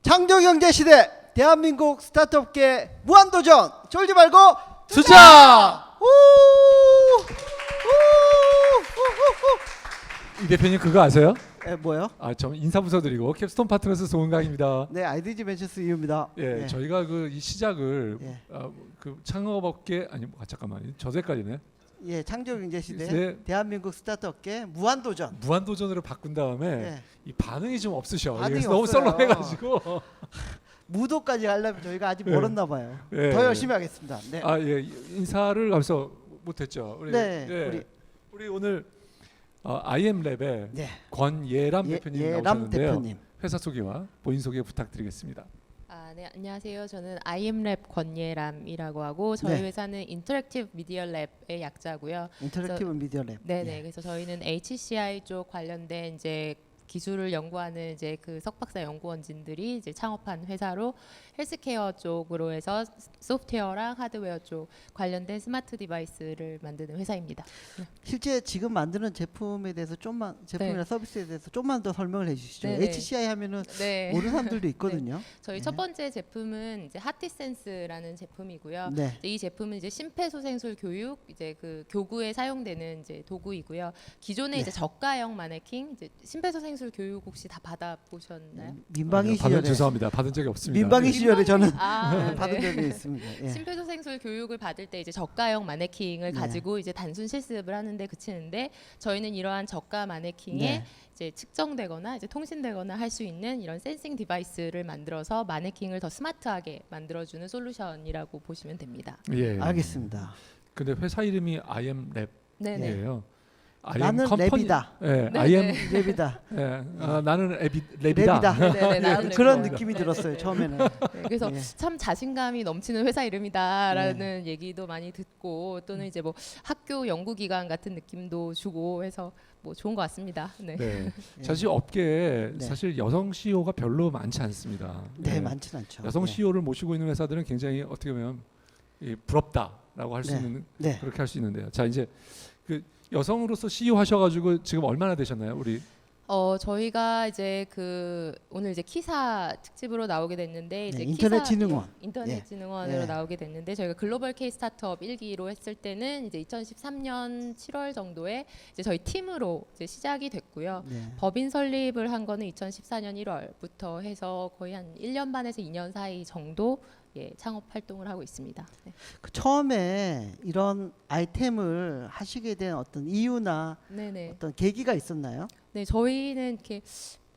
창조경제 시대 대한민국 스타트업계 무한도전 쫄지 말고 투자! 우! 이 대표님 그거 아세요? 뭐요? 저 인사부서드리고 캡스톤 파트너스 송은강입니다. 네, IDG 벤처스 이유입니다. 예, 저희가 이 시작을 예. 그 창업업계 잠깐만요. 저도 헷갈리네. 예, 창조경제 시대 네. 대한민국 스타트업계 무한도전. 무한도전으로 바꾼 다음에 예. 이 반응이 좀 없으셔. 반응이 그래서 너무 없어요. 썰렁해가지고. 무도까지 하려면 저희가 아직 예. 멀었나 봐요. 예. 더 열심히 하겠습니다. 네. 예, 인사를 하면서 못했죠. 네, 예, 우리 오늘 IM랩의 네. 권예람 대표님 예람 나오셨는데요. 대표님. 회사 소개와 본인 소개 부탁드리겠습니다. 네, 안녕하세요. 저는 IM랩 권예람이라고 하고 저희 네. 회사는 인터랙티브 미디어 랩의 약자고요. 인터랙티브 미디어 랩. 네네. 예. 그래서 저희는 HCI 쪽 관련된 이제 기술을 연구하는 이제 그 석박사 연구원진들이 이제 창업한 회사로 헬스케어 쪽으로 해서 소프트웨어랑 하드웨어 쪽 관련된 스마트 디바이스를 만드는 회사입니다. 실제 지금 만드는 제품에 대해서 제품이나 서비스에 대해서 좀만 더 설명을 해주시죠. 네네. HCI 하면은 네. 모르는 사람들도 있거든요. 저희 네. 첫 번째 제품은 이제 하티센스라는 제품이고요. 네. 이 제품은 이제 심폐소생술 교육 이제 그 교구에 사용되는 이제 도구이고요. 기존에 네. 이제 저가형 마네킹 이제 심폐소생술 교육 혹시 다 받아보셨나요? 민방위 받은 시절에 죄송합니다. 받은 적이 없습니다. 민방위 시절에 저는 아, 받은 네. 적이 있습니다. 예. 심폐소생술 교육을 받을 때 이제 저가형 마네킹을 네. 가지고 이제 단순 실습을 하는데 그치는데 저희는 이러한 저가 마네킹에 네. 이제 측정되거나 이제 통신되거나 할 수 있는 이런 센싱 디바이스를 만들어서 마네킹을 더 스마트하게 만들어주는 솔루션이라고 보시면 됩니다. 예. 알겠습니다. 근데 회사 이름이 IM랩이에요. 네네. 나는 랩이다. 예, 네, IM. 랩이다. 예, 나는 랩이다. 랩이다. 네네, 나는 그런 랩이다. 느낌이 들었어요 처음에는. 네, 그래서 예. 참 자신감이 넘치는 회사 이름이다라는 얘기도 많이 듣고 또는 이제 뭐 학교 연구기관 같은 느낌도 주고 해서 뭐 좋은 것 같습니다. 네. 네. 사실 업계에 네. 사실 여성 CEO가 별로 많지 않습니다. 네, 예. 많진 않죠. 여성 예. CEO를 모시고 있는 회사들은 굉장히 어떻게 보면 부럽다라고 할 수 네. 있는 네. 그렇게 할 수 있는데요. 자 이제 그 여성으로서 CEO 하셔가지고 지금 얼마나 되셨나요, 우리? 저희가 이제 그 오늘 이제 키사 특집으로 나오게 됐는데 이제 인터넷진흥원. 인터넷진흥원으로 예. 나오게 됐는데 저희가 글로벌 K 스타트업 1기로 했을 때는 이제 2013년 7월 정도에 이제 저희 팀으로 이제 시작이 됐고요. 네. 법인 설립을 한 거는 2014년 1월부터 해서 거의 한 1년 반에서 2년 사이 정도 창업 활동을 하고 있습니다. 네. 그 처음에 이런 아이템을 하시게 된 어떤 이유나 네네. 어떤 계기가 있었나요? 네, 저희는 이렇게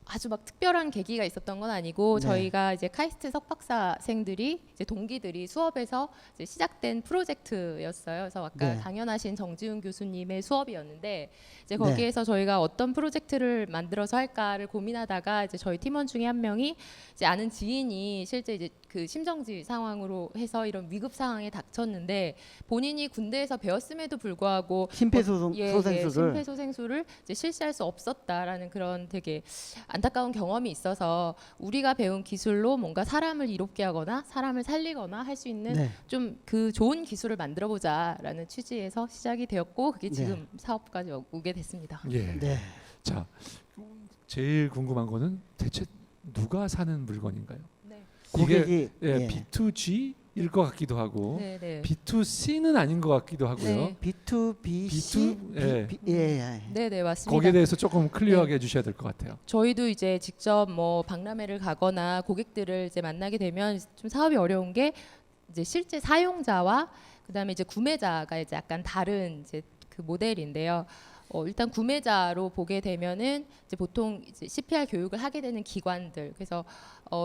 아주 막 특별한 계기가 있었던 건 아니고 네. 저희가 이제 카이스트 석박사생들이 이제 동기들이 수업에서 이제 시작된 프로젝트였어요. 그래서 아까 네. 강연하신 정지훈 교수님의 수업이었는데 이제 네. 거기에서 저희가 어떤 프로젝트를 만들어서 할까를 고민하다가 이제 저희 팀원 중에 한 명이 이제 아는 지인이 실제 이제 그 심정지 상황으로 해서 이런 위급 상황에 닥쳤는데 본인이 군대에서 배웠음에도 불구하고 심폐소생술을 심폐소생술을 이제 실시할 수 없었다라는 그런 되게 안타까운 경험이 있어서 우리가 배운 기술로 뭔가 사람을 이롭게 하거나 사람을 살리거나 할 수 있는 네. 좀 그 좋은 기술을 만들어 보자라는 취지에서 시작이 되었고 그게 네. 지금 사업까지 오게 됐습니다. 예. 네. 자 제일 궁금한 거는 대체 누가 사는 물건인가요? 네. 이게 고객이 예, B2G일 것 같기도 하고 네, 네. B2C는 아닌 것 같기도 하고요. 네. B2B, 예. 예. 네, 네, 맞습니다. 거기에 대해서 조금 클리어하게 해주셔야 될 것 같아요. 저희도 이제 직접 뭐 박람회를 가거나 고객들을 이제 만나게 되면 좀 사업이 어려운 게 이제 실제 사용자와 그다음에 이제 구매자가 이제 약간 다른 이제 그 모델인데요. 일단 구매자로 보게 되면은 이제 보통 이제 CPR 교육을 하게 되는 기관들 그래서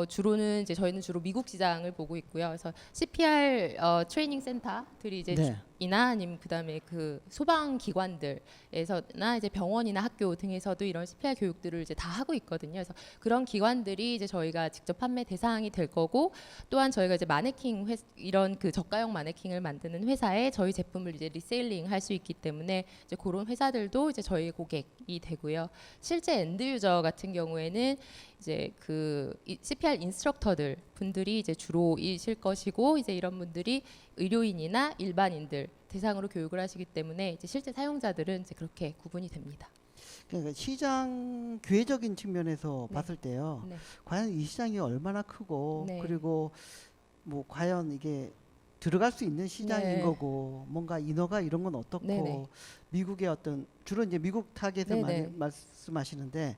주로는 이제 저희는 주로 미국 시장을 보고 있고요. 그래서 CPR 트레이닝 센터들이 이제 네. 이나 아니면 그다음에 그 소방 기관들에서나 이제 병원이나 학교 등에서도 이런 CPR 교육들을 이제 다 하고 있거든요. 그래서 그런 기관들이 이제 저희가 직접 판매 대상이 될 거고 또한 저희가 이제 마네킹 이런 그 저가형 마네킹을 만드는 회사에 저희 제품을 이제 리세일링 할 수 있기 때문에 이제 그런 회사들도 이제 저희 고객이 되고요. 실제 엔드 유저 같은 경우에는 이제 그 CPR 인스트럭터들 분들이 이제 주로이실 것이고 이제 이런 분들이 의료인이나 일반인들 대상으로 교육을 하시기 때문에 이제 실제 사용자들은 이제 그렇게 구분이 됩니다. 그러니까 시장 기회적인 측면에서 네. 봤을 때요. 네. 과연 이 시장이 얼마나 크고 네. 그리고 뭐 과연 이게 들어갈 수 있는 시장인 네. 거고 뭔가 인허가 이런 건 어떻고 네네. 미국의 어떤 주로 이제 미국 타겟을 네네. 많이 말씀하시는데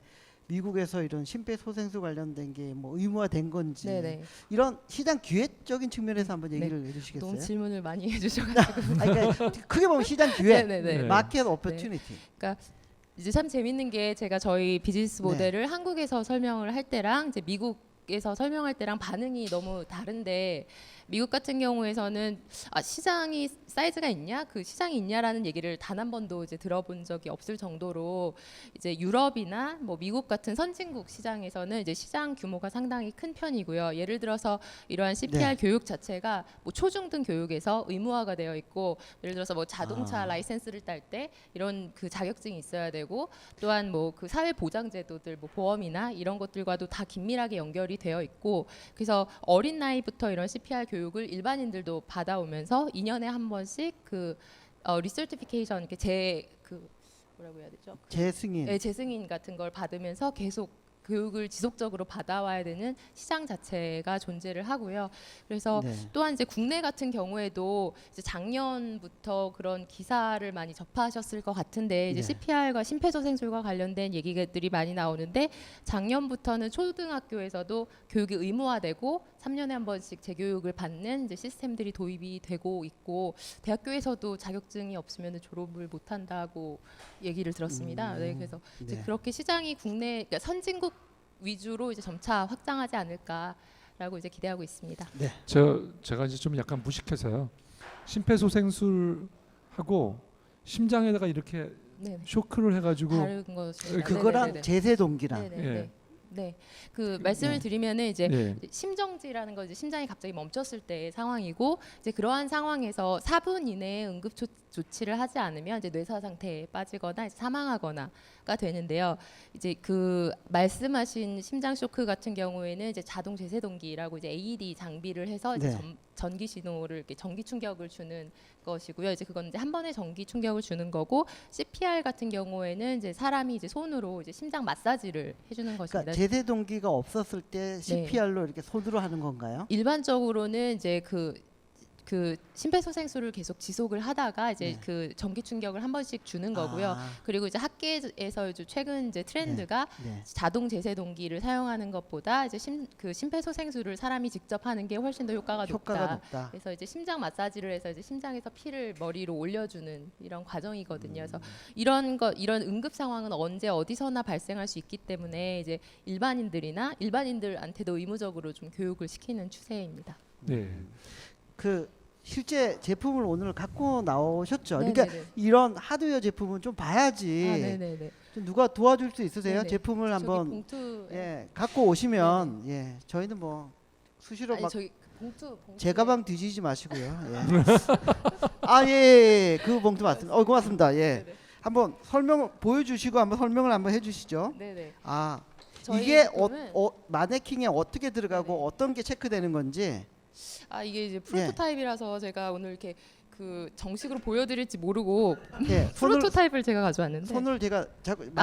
미국에서 이런 심폐소생술 관련된 게 뭐 의무화된 건지 네네. 이런 시장 기회적인 측면에서 한번 얘기를 해주시겠어요? 너무 질문을 많이 해주셔가지고. 아니, 그러니까 크게 보면 시장 기회, 네네네. 네. 마켓 오퍼튜니티. 이제 참 재밌는 게 제가 저희 비즈니스 네. 모델을 한국에서 설명을 할 때랑 이제 미국에서 설명할 때랑 반응이 너무 다른데 미국 같은 경우에서는 시장이 사이즈가 있냐, 그 시장이 있냐라는 얘기를 단 한 번도 이제 들어본 적이 없을 정도로 이제 유럽이나 뭐 미국 같은 선진국 시장에서는 이제 시장 규모가 상당히 큰 편이고요. 예를 들어서 이러한 CPR 네. 교육 자체가 뭐 초중등 교육에서 의무화가 되어 있고 예를 들어서 뭐 자동차 라이센스를 딸 때 이런 그 자격증이 있어야 되고 또한 뭐 그 사회 보장 제도들 뭐 보험이나 이런 것들과도 다 긴밀하게 연결이 되어 있고 그래서 어린 나이부터 이런 CPR 교육을 일반인들도 받아오면서 2년에 한 번씩 그 리서티피케이션 이렇게 뭐라고 해야 되죠? 재승인. 네, 재승인 같은 걸 받으면서 계속 교육을 지속적으로 받아와야 되는 시장 자체가 존재를 하고요. 그래서 네. 또한 이제 국내 같은 경우에도 이제 작년부터 그런 기사를 많이 접하셨을 것 같은데 이제 네. CPR과 심폐소생술과 관련된 얘기들이 많이 나오는데 작년부터는 초등학교에서도 교육이 의무화되고 3년에 한 번씩 재교육을 받는 이제 시스템들이 도입이 되고 있고 대학교에서도 자격증이 없으면 졸업을 못 한다고 얘기를 들었습니다. 네, 그래서 이제 네. 그렇게 시장이 국내 그러니까 선진국 위주로 이제 점차 확장하지 않을까라고 이제 기대하고 있습니다. 네. 제가 이제 좀 약간 무식해서요. 심폐소생술하고 심장에다가 이렇게 네, 쇼크를 해가지고 다른 것입니다. 그거랑 네네네네. 제세동기랑 네네네. 예. 네, 그 말씀을 네. 드리면은 이제 네. 심정지라는 건 이제 심장이 갑자기 멈췄을 때의 상황이고 이제 그러한 상황에서 4분 이내에 응급 조치를 하지 않으면 이제 뇌사 상태에 빠지거나 이제 사망하거나가 되는데요. 이제 그 말씀하신 심장 쇼크 같은 경우에는 이제 자동 제세동기라고 이제 AED 장비를 해서 이제 네. 전기 신호를 이렇게 전기 충격을 주는 것이고요. 이제 그건 이제 한 번에 전기 충격을 주는 거고 CPR 같은 경우에는 이제 사람이 이제 손으로 이제 심장 마사지를 해주는 것입니다. 그러니까 제세동기가 없었을 때 CPR로 이렇게 손으로 하는 건가요? 일반적으로는 이제 그 심폐소생술을 계속 지속을 하다가 이제 네. 그 전기 충격을 한 번씩 주는 거고요. 아, 그리고 이제 학계에서 이제 최근 이제 트렌드가 네. 자동 제세동기를 사용하는 것보다 이제 심폐소생술을 사람이 직접 하는 게 훨씬 더 효과가 높다. 높다. 그래서 이제 심장 마사지를 해서 이제 심장에서 피를 머리로 올려주는 이런 과정이거든요. 그래서 이런 응급 상황은 언제 어디서나 발생할 수 있기 때문에 이제 일반인들한테도 의무적으로 좀 교육을 시키는 추세입니다. 네. 그 실제 제품을 오늘 갖고 나오셨죠. 네네네. 그러니까 이런 하드웨어 제품은 좀 봐야지. 네네네. 좀 누가 도와줄 수 있으세요? 네네. 제품을 저기 한번 봉투 갖고 오시면 저희는 뭐 수시로 아니 막 저기 봉투 제 가방 뒤지지 마시고요. 예. 그 봉투 맞습니다. 고맙습니다. 예. 네네. 한번 설명 보여주시고 한번 설명을 한번 해주시죠. 네네. 저희 이게 제품은 마네킹에 어떻게 들어가고 네네. 어떤 게 체크되는 건지. 이게 이제 프로토타입이라서 제가 오늘 이렇게 그 정식으로 보여드릴지 모르고 프로토타입을 제가 가져왔는데 손을 제가 마이크 잡고 있을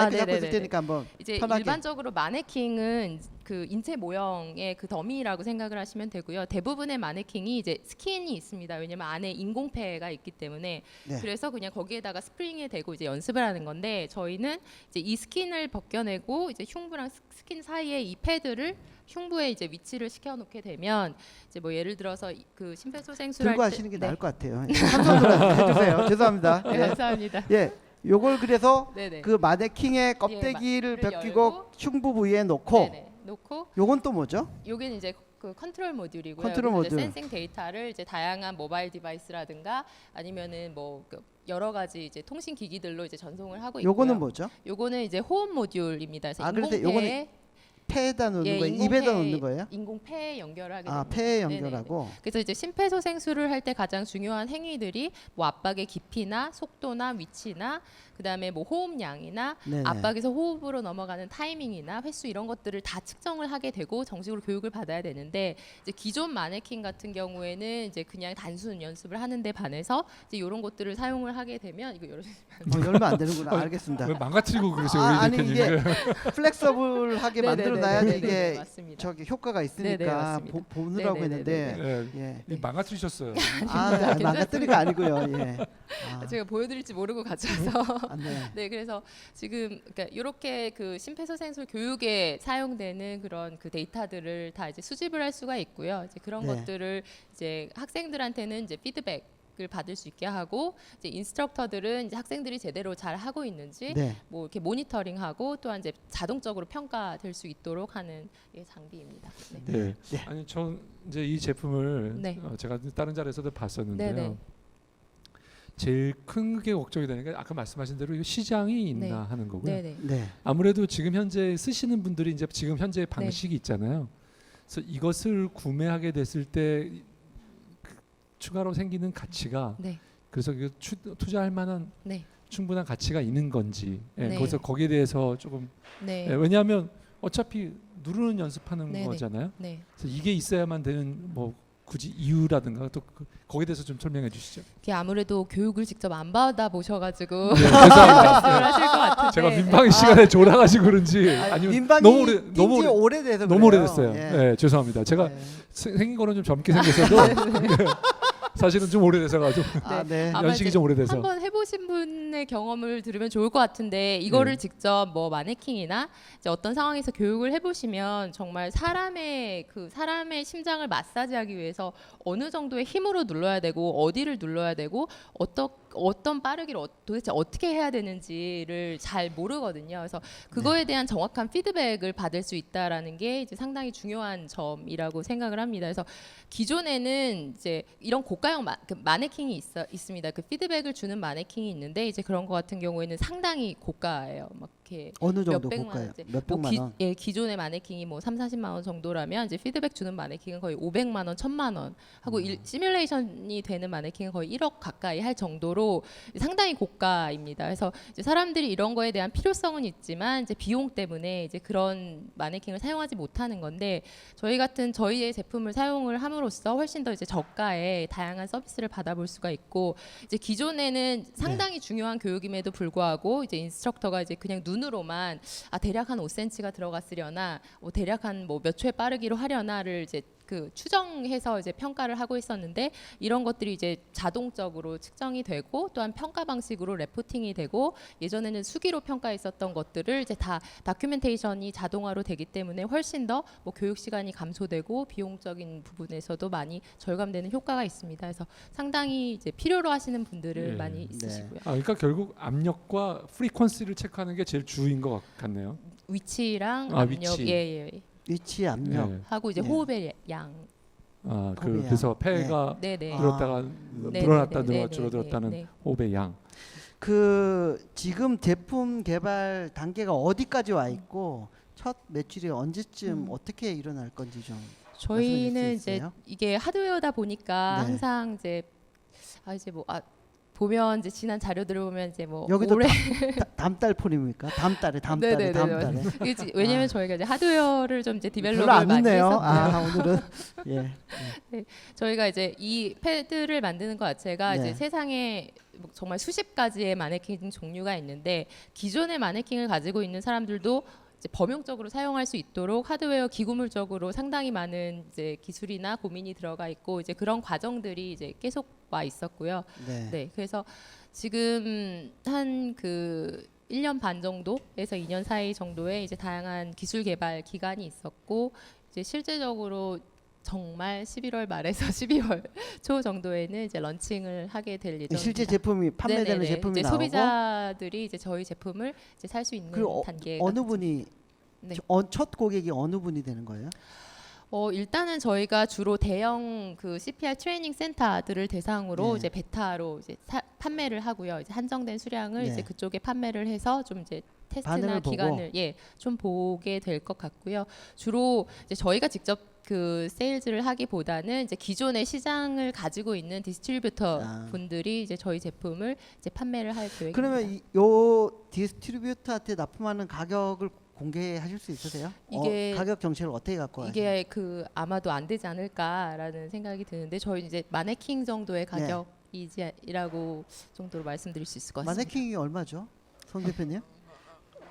네네네네. 테니까 한번 이제 편하게. 일반적으로 마네킹은 그 인체 모형의 그 더미라고 생각을 하시면 되고요. 대부분의 마네킹이 이제 스킨이 있습니다. 왜냐면 안에 인공폐가 있기 때문에 네. 그래서 그냥 거기에다가 스프링에 대고 이제 연습을 하는 건데 저희는 이제 이 스킨을 벗겨내고 이제 흉부랑 스킨 사이에 이 패드를 흉부에 이제 위치를 시켜놓게 되면 이제 뭐 예를 들어서 그 심폐소생술 들고 할 때- 하시는 게 네. 나을 것 같아요. 삼성으로 해주세요. 죄송합니다. 네, 감사합니다. 예, 요걸 그래서 네네. 그 마네킹의 껍데기를 를 벗기고 열고 흉부 부위에 놓고 네네. 놓고 요건 또 뭐죠? 여기는 이제 그 컨트롤 모듈이고요. 컨트롤 여기서 이제 모듈. 센싱 데이터를 이제 다양한 모바일 디바이스라든가 아니면은 뭐 그 여러 가지 이제 통신 기기들로 이제 전송을 하고 있고요. 요거는 뭐죠? 요거는 이제 호흡 모듈입니다. 그래서 그래서 인공폐 폐에다 놓는 예, 거예요? 인공 입에다 폐- 놓는 거예요? 인공 폐 연결을 하게 아, 됩니다. 폐에 네네네. 연결하고. 그래서 이제 심폐소생술을 할 때 가장 중요한 행위들이 뭐 압박의 깊이나 속도나 위치나 그다음에 뭐 호흡량이나 네네. 압박에서 호흡으로 넘어가는 타이밍이나 횟수 이런 것들을 다 측정을 하게 되고 정식으로 교육을 받아야 되는데 이제 기존 마네킹 같은 경우에는 이제 그냥 단순 연습을 하는데 반해서 이제 이런 것들을 사용을 하게 되면 이거 열면 안 되는구나. 알겠습니다. 왜 망가뜨리고 그러세요, 아, 우리 아니 대표님? 이게 플렉서블하게 만들어놔야 네네네네네. 이게 맞습니다. 저기 효과가 네네, 있으니까 맞습니다. 보느라고 네네네네. 했는데 예, 예. 망가뜨리셨어요. 아, 망가뜨리가 아니고요. 예. 아, 제가 보여드릴지 모르고 가져와서 아, 네. 네, 그래서 지금 그러니까 이렇게 그 심폐소생술 교육에 사용되는 그런 그 데이터들을 다 이제 수집을 할 수가 있고요. 이제 그런 네. 것들을 이제 학생들한테는 이제 피드백을 받을 수 있게 하고 이제 인스트럭터들은 이제 학생들이 제대로 잘 하고 있는지 네. 뭐 이렇게 모니터링하고 또한 이제 자동적으로 평가될 수 있도록 하는 예, 장비입니다. 네. 네. 네. 아니 전 이제 이 제품을 네. 제가 다른 자리에서도 봤었는데요. 네네. 제일 큰 게 걱정이 되는 게 아까 말씀하신 대로 이거 시장이 있나 네. 하는 거고요. 네네. 네. 아무래도 지금 현재 쓰시는 분들이 이제 지금 현재 방식이 있잖아요. 그래서 이것을 구매하게 됐을 때 추가로 생기는 가치가 네. 그래서 이거 투자할 만한 네. 충분한 가치가 있는 건지 네. 그래서 거기에 대해서 조금 네. 왜냐하면 어차피 누르는 연습하는 네네. 거잖아요. 네. 그래서 이게 있어야만 되는 뭐 굳이 이유라든가 또 거기에 대해서 좀 설명해 주시죠. 이게 아무래도 교육을 직접 안 받아 보셔가지고 네, 죄송합니다. 말씀을 하실 것 같은데 제가 민방위 시간에 졸아가지고 그런지 아니면 민방위 너무 오래 뛴지 오래돼서 너무 그래요. 오래됐어요. 예. 네, 죄송합니다. 제가 네. 생긴 거는 좀 젊게 생겼어도 사실은 좀 오래돼서 가지고 아, 네. 아마 연식이 이제 좀 오래돼서 한번 해보신 분의 경험을 들으면 좋을 것 같은데 이거를 네. 직접 뭐 마네킹이나 이제 어떤 상황에서 교육을 해보시면 정말 사람의 심장을 마사지하기 위해서 어느 정도의 힘으로 눌러야 되고 어디를 눌러야 되고 어떤 빠르기를 도대체 어떻게 해야 되는지를 잘 모르거든요. 그래서 그거에 대한 정확한 피드백을 받을 수 있다라는 게 이제 상당히 중요한 점이라고 생각을 합니다. 그래서 기존에는 이제 이런 고가형 마네킹이 있습니다. 그 피드백을 주는 마네킹이 있는데 이제 그런 거 같은 경우에는 상당히 고가예요. 막 이렇게 어느 정도 몇백만 볼까요? 원째. 몇백만 원. 예, 기존의 마네킹이 뭐 3, 40만 원 정도라면 이제 피드백 주는 마네킹은 거의 500만 원, 1000만 원 하고 시뮬레이션이 되는 마네킹은 거의 1억 가까이 할 정도로 상당히 고가입니다. 그래서 이제 사람들이 이런 거에 대한 필요성은 있지만 이제 비용 때문에 이제 그런 마네킹을 사용하지 못하는 건데 저희의 제품을 사용을 함으로써 훨씬 더 이제 저가에 다양한 서비스를 받아볼 수가 있고 이제 기존에는 상당히 중요한 교육임에도 불구하고 이제 인스트럭터가 이제 그냥 눈으로만 대략 한 5cm가 들어갔으려나 대략 한 뭐 몇 초의 빠르기로 하려나를 이제 그 추정해서 이제 평가를 하고 있었는데 이런 것들이 이제 자동적으로 측정이 되고 또한 평가 방식으로 레포팅이 되고 예전에는 수기로 평가했었던 것들을 이제 다 다큐멘테이션이 자동화로 되기 때문에 훨씬 더 뭐 교육 시간이 감소되고 비용적인 부분에서도 많이 절감되는 효과가 있습니다. 그래서 상당히 이제 필요로 하시는 분들을 네. 많이 있으시고요. 그러니까 결국 압력과 프리퀀시를 체크하는 게 제일 주인 것 같네요. 위치랑 아, 압력 위치. 예. 위치 압력. 네. 하고 이제 네. 호흡의 양. 그래서 폐가 네네. 늘었다가 네, 늘어났다 네, 네, 늘어 줄어들었다는 네. 호흡의 양. 그 지금 제품 개발 단계가 어디까지 와 있고 첫 매출이 언제쯤 어떻게 일어날 건지 좀 저희는 말씀해 주실 수 이제 있어요? 이게 하드웨어다 보니까 네. 항상 이제 보면 이제 지난 자료들을 보면 이제 뭐 여기도 올해 다음 달 폰입니까? 다음 달에 네네네. 왜냐면 저희가 이제 하드웨어를 좀 이제 별로 디벨롭을 안 많이 늦네요. 했었고요. 오늘은 예. 저희가 이제 이 패드를 만드는 것 자체가 네. 이제 세상에 뭐 정말 수십 가지의 마네킹 종류가 있는데 기존의 마네킹을 가지고 있는 사람들도 이제 범용적으로 사용할 수 있도록 하드웨어 기구물적으로 상당히 많은 이제 기술이나 고민이 들어가 있고 이제 그런 과정들이 이제 계속 와 있었고요. 네. 네, 그래서 지금 한 그 1년 반 정도에서 2년 사이 정도의 이제 다양한 기술 개발 기간이 있었고 이제 실제적으로 정말 11월 말에서 12월 초 정도에는 이제 런칭을 하게 될 예정입니다. 실제 제품이 판매되는 네네네. 제품이 이제 나오고 소비자들이 이제 저희 제품을 이제 살 수 있는 그리고 단계가 어느 분이 네. 첫 고객이 어느 분이 되는 거예요? 일단은 저희가 주로 대형 그 CPR 트레이닝 센터들을 대상으로 네. 이제 베타로 이제 판매를 하고요. 이제 한정된 수량을 네. 이제 그쪽에 판매를 해서 좀 이제 테스트나 반응을 보고. 기간을 좀 보게 될 것 같고요. 주로 이제 저희가 직접 그 세일즈를 하기보다는 이제 기존의 시장을 가지고 있는 디스트리뷰터 아. 분들이 이제 저희 제품을 이제 판매를 할 계획입니다. 그러면 요 디스트리뷰터한테 납품하는 가격을 공개하실 수 있으세요? 이게- 가격 정책을 어떻게 갖고 가세요? 이게 그 아마도 안 되지 않을까라는 생각이 드는데 저희 이제 마네킹 정도의 가격이라고 정도로 말씀드릴 수 있을 것 같습니다. 마네킹이 얼마죠, 송 대표님?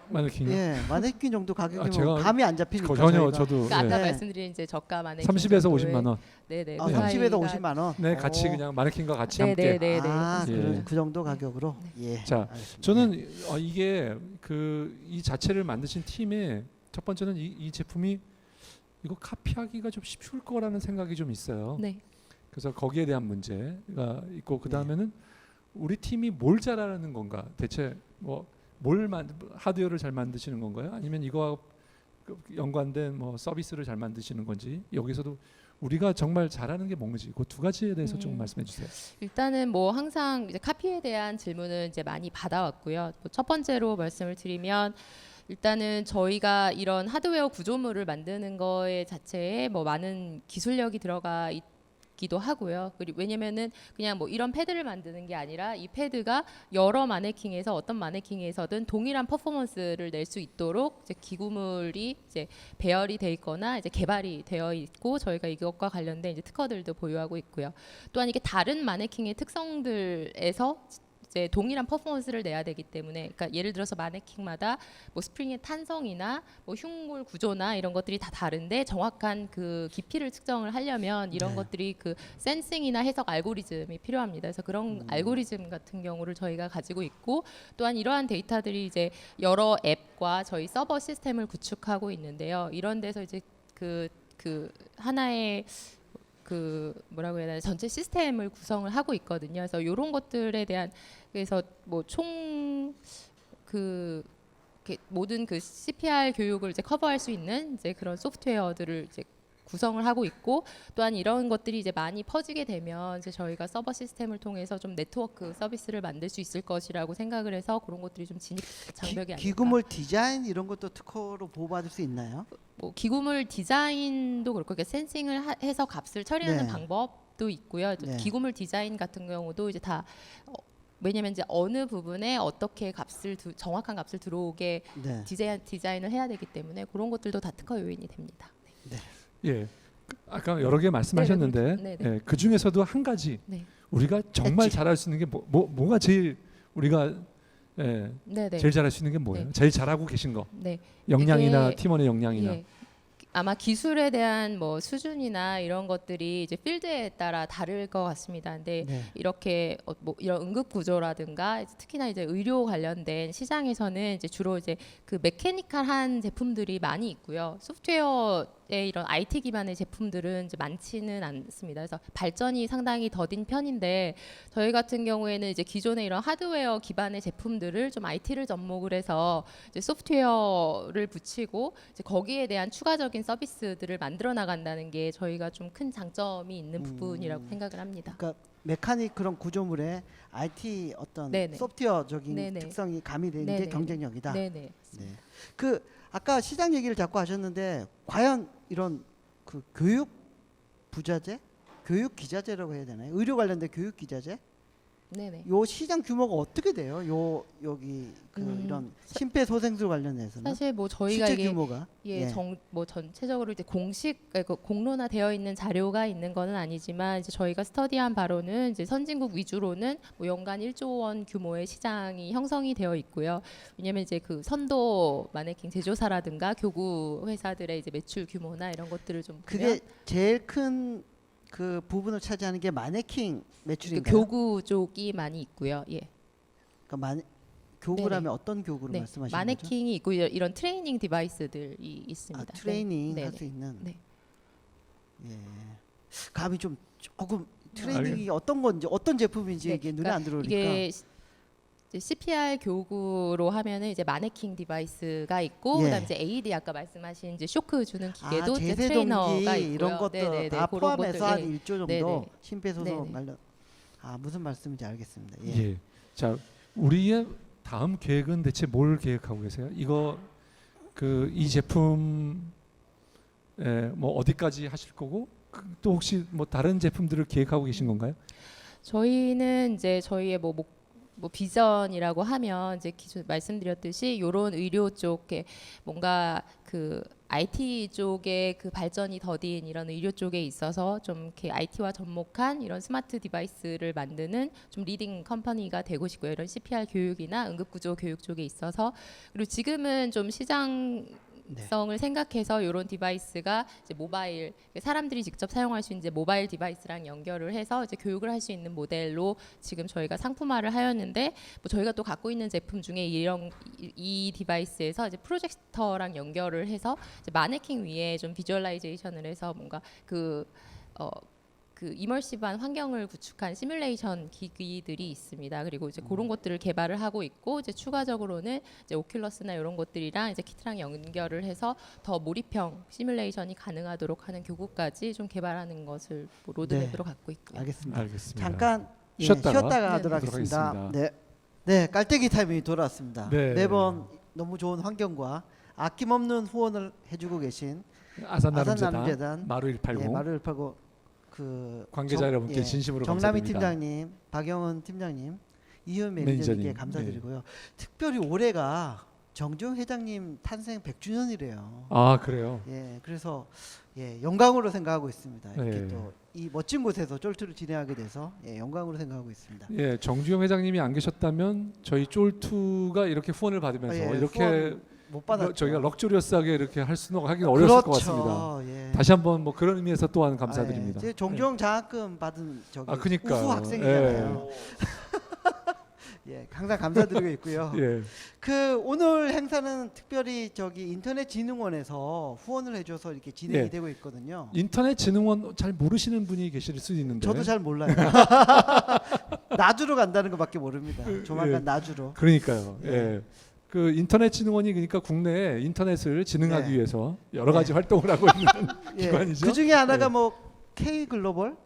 마네킹. 예, 마네킹 정도 가격이면 제가 감이 안 잡히니까 전혀 저희가. 저도 그러니까 아까 네. 말씀드린 이제 저가 마네킹 30에서 정도의 50만 원. 네네. 아, 그 30에서 사이가- 50만 원. 네, 같이 오. 그냥 마네킹과 같이 함께. 네네네. 아, 예. 그 정도 가격으로. 네. 예. 자, 알겠습니다. 저는 이게 이 자체를 만드신 팀의 첫 번째는 이 제품이 이거 카피하기가 좀 쉬울 거라는 생각이 좀 있어요. 네. 그래서 거기에 대한 문제가 있고 그 다음에는 우리 팀이 뭘 잘하는 건가? 대체 하드웨어를 잘 만드시는 건가요? 아니면 이거와 연관된 서비스를 잘 만드시는 건지 여기서도 우리가 정말 잘하는 게 뭔지 그 두 가지에 대해서 좀 말씀해 주세요. 일단은 뭐 항상 이제 카피에 대한 질문은 이제 많이 받아왔고요. 첫 번째로 말씀을 드리면 일단은 저희가 이런 하드웨어 구조물을 만드는 거에 자체에 뭐 많은 기술력이 들어가 있기도 하고요. 그리고 왜냐면은 그냥 뭐 이런 패드를 만드는 게 아니라 이 패드가 여러 마네킹에서 어떤 마네킹에서든 동일한 퍼포먼스를 낼 수 있도록 이제 기구물이 이제 배열이 돼 있거나 이제 개발이 되어 있고 저희가 이것과 관련된 이제 특허들도 보유하고 있고요. 또한 이게 다른 마네킹의 특성들에서 이제 동일한 퍼포먼스를 내야 되기 때문에, 그러니까 예를 들어서 마네킹마다 뭐 스프링의 탄성이나 뭐 흉골 구조나 이런 것들이 다 다른데 정확한 그 깊이를 측정을 하려면 이런 네. 것들이 그 센싱이나 해석 알고리즘이 필요합니다. 그래서 그런 알고리즘 같은 경우를 저희가 가지고 있고, 또한 이러한 데이터들이 이제 여러 앱과 저희 서버 시스템을 구축하고 있는데요. 이런 데서 이제 그 하나의 그 뭐라고 해야 되나 전체 시스템을 구성을 하고 있거든요. 그래서 이런 것들에 대한 그래서 뭐 총 그 모든 그 CPR 교육을 이제 커버할 수 있는 이제 그런 소프트웨어들을 이제 구성을 하고 있고, 또한 이런 것들이 이제 많이 퍼지게 되면 이제 저희가 서버 시스템을 통해서 좀 네트워크 서비스를 만들 수 있을 것이라고 생각을 해서 그런 것들이 좀 진입 장벽이 아닐까. 기구물 디자인 이런 것도 특허로 보호받을 수 있나요? 뭐 기구물 디자인도 그렇고 센싱을 해서 값을 처리하는 네. 방법도 있고요. 네. 기구물 디자인 같은 경우도 이제 다 왜냐면 이제 어느 부분에 어떻게 정확한 값을 들어오게 네. 디자인을 해야 되기 때문에 그런 것들도 다 특허 요인이 됩니다. 예, 아까 여러 개 말씀하셨는데 네, 네. 예, 그 중에서도 한 가지 네. 우리가 정말 엣지. 잘할 수 있는 게 뭐가 제일 우리가 네, 네. 제일 잘할 수 있는 게 뭐예요? 네. 제일 잘하고 계신 거 네. 역량이나 이게- 팀원의 역량이나 예. 아마 기술에 대한 뭐 수준이나 이런 것들이 이제 필드에 따라 다를 것 같습니다. 근데 네. 이렇게 뭐 이런 응급 구조라든가 특히나 이제 의료 관련된 시장에서는 이제 주로 이제 그 메케니컬한 제품들이 많이 있고요. 소프트웨어의 이런 IT 기반의 제품들은 이제 많지는 않습니다. 그래서 발전이 상당히 더딘 편인데 저희 같은 경우에는 이제 기존의 이런 하드웨어 기반의 제품들을 좀 IT를 접목을 해서 이제 소프트웨어를 붙이고 이제 거기에 대한 추가적인 서비스들을 만들어 나간다는 게 저희가 좀 큰 장점이 있는 부분이라고 생각을 합니다. 그러니까 메카닉 그런 구조물에 IT 어떤 네네. 소프트웨어적인 네네. 특성이 가미되는 게 네네. 경쟁력이다. 네네. 네. 그 아까 시장 얘기를 자꾸 하셨는데 과연 이런 그 교육 부자재, 교육 기자재라고 해야 되나요? 의료 관련된 교육 기자재? 네네. 요 시장 규모가 어떻게 돼요? 여기 그 이런 심폐소생술 관련해서는 사실 뭐 저희가 실제 이게 규모가 뭐 전체적으로 이제 공론화되어 있는 자료가 있는 거는 아니지만 이제 저희가 스터디한 바로는 이제 선진국 위주로는 뭐 연간 1조 원 규모의 시장이 형성이 되어 있고요. 왜냐면 이제 그 선도 마네킹 제조사라든가 교구 회사들의 이제 매출 규모나 이런 것들을 좀 보면 그게 제일 큰 그 부분을 차지하는 게 마네킹 그 매출인가요? 교구 쪽이 많이 있고요. 예. 그러니까 교구라면 어떤 교구를 네. 말씀하시는 거죠? 마네킹이 있고 이런 트레이닝 디바이스들이 있습니다. 아, 트레이닝 네. 할 네. 수 있는. 네. 예. 감이 좀 조금 트레이닝이 어떤 건지 어떤 제품인지 네, 이게 눈에 그러니까 안 들어오니까. 이게 이제 CPR 교구로 하면은 이제 마네킹 디바이스가 있고 예. 그다음에 이제 AED 아까 말씀하신 이제 쇼크 주는 기계도 이제 제세동기 트레이너가 있고요. 이런 것도 네네네, 다 그런 포함해서 것들, 한 예. 1조 정도 네네. 심폐소생 네네. 관련. 무슨 말씀인지 알겠습니다. 예. 예. 자, 우리의 다음 계획은 대체 뭘 계획하고 계세요? 이거 이 제품 뭐 어디까지 하실 거고 또 혹시 뭐 다른 제품들을 계획하고 계신 건가요? 저희는 이제 저희의 뭐 비전이라고 하면 이제 기존 말씀드렸듯이 이런 의료 쪽에 뭔가 그 IT 쪽에 그 발전이 더딘 이런 의료 쪽에 있어서 좀 이렇게 IT와 접목한 이런 스마트 디바이스를 만드는 좀 리딩 컴퍼니가 되고 싶고요. 이런 CPR 교육이나 응급구조 교육 쪽에 있어서 그리고 지금은 좀 시장성을 생각해서 이런 디바이스가 이제 모바일 사람들이 직접 사용할 수 있는 이제 모바일 디바이스랑 연결을 해서 이제 교육을 할 수 있는 모델로 지금 저희가 상품화를 하였는데 뭐 저희가 또 갖고 있는 제품 중에 이 디바이스에서 이제 프로젝터랑 연결을 해서 이제 마네킹 위에 좀 비주얼라이제이션을 해서 뭔가 그 이머시브한 환경을 구축한 시뮬레이션 기기들이 있습니다. 그리고 이제 그런 것들을 개발을 하고 있고 이제 추가적으로는 이제 오큘러스나 이런 것들이랑 이제 키트랑 연결을 해서 더 몰입형 시뮬레이션이 가능하도록 하는 교구까지 좀 개발하는 것을 뭐 로드맵으로 갖고 있고요. 알겠습니다. 알겠습니다. 잠깐 쉬었다가 하도록 네. 하겠습니다. 하겠습니다. 네, 깔때기 타임이 돌아왔습니다. 네. 매번 너무 좋은 환경과 아낌없는 후원을 해주고 계신 아산나눔재단 아산나눔재단 마루 180 예, 마루 189 그 관계자 여러분께 진심으로 정남희 감사드립니다. 팀장님, 박영은 팀장님, 이현 매니저님께 매니저님, 감사드리고요. 특별히 올해가 정주영 회장님 탄생 100주년이래요. 아 그래요? 예, 그래서 영광으로 생각하고 있습니다. 이렇게 네. 또 이 멋진 곳에서 쫄투를 진행하게 돼서 영광으로 생각하고 있습니다. 예, 정주영 회장님이 안 계셨다면 저희 쫄투가 이렇게 후원을 받으면서 이렇게 후원 못 받았죠. 저희가 럭저리어스하게 이렇게 하기는 어려웠을 것 그렇죠. 같습니다. 예. 다시 한번 뭐 그런 의미에서 또한 감사드립니다. 제 정주영 장학금 받은 저기 그러니까요. 우수 학생이잖아요. 항상 감사드리고 있고요. 예. 오늘 행사는 특별히 저기 인터넷진흥원에서 후원을 해줘서 이렇게 진행이 예. 되고 있거든요. 인터넷진흥원 잘 모르시는 분이 계실 수 있는데. 저도 잘 몰라요. 나주로 간다는 것밖에 모릅니다. 조만간 예. 나주로. 그러니까요. 예. 예. 그 인터넷진흥원이 그러니까 국내에 인터넷을 진흥하기 네. 위해서 여러 가지 활동을 하고 있는 기관이죠. 그 중에 하나가 예. 뭐 K 글로벌,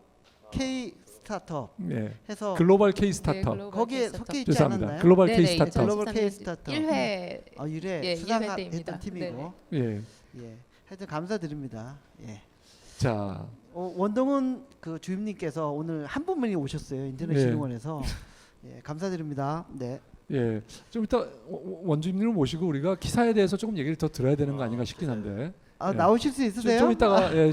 K 스타트업 예. 해서 글로벌 K 스타트업. 글로벌 거기에 K 스타트업. 속해 있지 죄송합니다. 않았나요? 글로벌 K 네네, 스타트업. 글로벌 K 스타트업. 1회 유래 예, 수상했던 1회 때입니다. 팀이고. 예. 하여튼 감사드립니다. 예. 자, 원동은 그 주임님께서 오늘 한 분만이 오셨어요. 인터넷진흥원에서. 감사드립니다. 네. 예. 좀 이따 원주임님을 모시고 우리가 기사에 대해서 조금 얘기를 더 들어야 되는 거 아닌가 싶긴 한데. 예. 나오실 수 있으세요? 좀 이따가 예.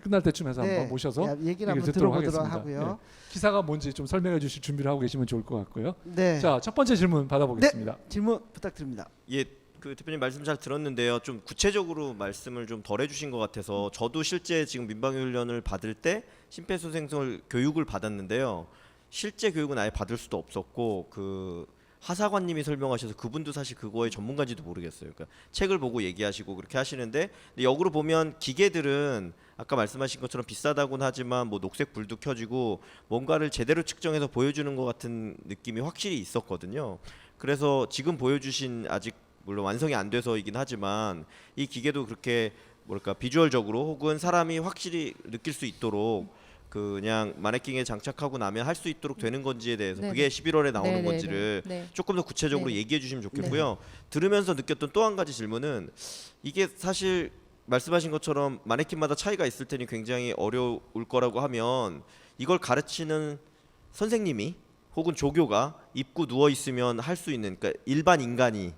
끝날 때쯤 해서 네. 한번 모셔서 얘기를 한번 듣도록 들어보도록 하겠습니다. 하고요. 예. 기사가 뭔지 좀 설명해 주실 준비를 하고 계시면 좋을 것 같고요. 네. 자, 첫 번째 질문 받아보겠습니다. 질문 부탁드립니다. 예, 그 대표님 말씀 잘 들었는데요. 좀 구체적으로 말씀을 좀 덜 해주신 것 같아서 저도 실제 지금 민방위 훈련을 받을 때 심폐소생술 교육을 받았는데요. 실제 교육은 아예 받을 수도 없었고 그 하사관님이 설명하셔서 그분도 사실 그거의 전문가인지도 모르겠어요. 그러니까 책을 보고 얘기하시고 그렇게 하시는데 근데 역으로 보면 기계들은 아까 말씀하신 것처럼 비싸다고는 하지만 뭐 녹색 불도 켜지고 뭔가를 제대로 측정해서 보여주는 것 같은 느낌이 확실히 있었거든요. 그래서 지금 보여주신 아직 물론 완성이 안 돼서이긴 하지만 이 기계도 그렇게 뭐랄까 비주얼적으로 혹은 사람이 확실히 느낄 수 있도록 그냥 마네킹에 장착하고 나면 할 수 있도록 되는 건지에 대해서 네네. 그게 11월에 나오는 네네네. 건지를 네. 조금 더 구체적으로 네. 얘기해 주시면 좋겠고요. 들으면서 느꼈던 또 한 가지 질문은 이게 사실 말씀하신 것처럼 마네킹마다 차이가 있을 테니 굉장히 어려울 거라고 하면 이걸 가르치는 선생님이 혹은 조교가 입고 누워 있으면 할 수 있는 그러니까 일반 인간이